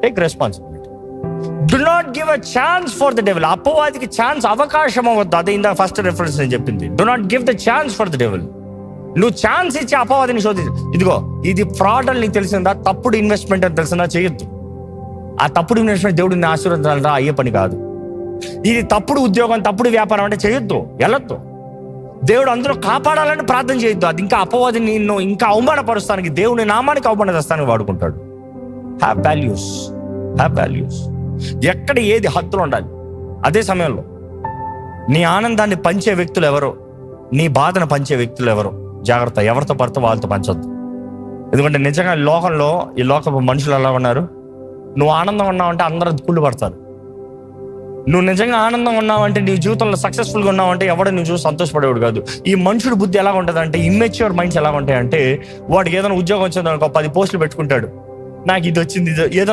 Take responsibility. Do not give a chance for the devil. అపవాదికి chance, అవకాశం అవ్వద్దు. అదే ఇందా ఫస్ట్ రెఫరెన్స్ నేను చెప్పింది. Do not give the chance for the devil. నువ్వు ఛాన్స్ ఇచ్చి అపవాదిని శోధించు. ఇదిగో ఇది ఫ్రాడ్ అని నీకు తెలిసిందా, తప్పుడు ఇన్వెస్ట్మెంట్ అని తెలిసిందా, చేయొద్దు. ఆ తప్పుడు ఇన్వెస్ట్మెంట్ దేవుడిని ఆశీర్వదించాలరా, అయ్యే పని కాదు. ఇది తప్పుడు ఉద్యోగం, తప్పుడు వ్యాపారం అంటే చేయొద్దు, వెళ్ళొద్దు. దేవుడు అందులో కాపాడాలని ప్రార్థన చేయొద్దు. అది ఇంకా అపవాదిని నిన్ను ఇంకా అవమానపరుస్తానికి, దేవుని నామానికి అవమానపరుస్తానికి వాడుకుంటాడు. Have values, have values. ఎక్కడ ఏది హద్దులు ఉండాలి. అదే సమయంలో నీ ఆనందాన్ని పంచే వ్యక్తులు ఎవరో, నీ బాధను పంచే వ్యక్తులు ఎవరో జాగ్రత్త. ఎవరితో పడితే వాళ్ళతో పంచొద్దు. ఎందుకంటే నిజంగా లోకంలో ఈ లోకపు మనుషులు ఎలా ఉన్నారు, నువ్వు ఆనందం ఉన్నావంటే అందరూ కుళ్ళు పడతారు. నువ్వు నిజంగా ఆనందం ఉన్నావంటే, నీ జీవితంలో సక్సెస్ఫుల్గా ఉన్నావంటే ఎవడో నువ్వు చూసి సంతోషపడేవాడు కాదు. ఈ మనుషుడు బుద్ధి ఎలా ఉంటుంది అంటే, ఇమ్మెచ్యూర్ మైండ్స్ ఎలా ఉంటాయంటే, వాడికి ఏదైనా ఉద్యోగం వచ్చింది అనుకో 10 పోస్టులు పెట్టుకుంటాడు. నాకు ఇది వచ్చింది, ఏదో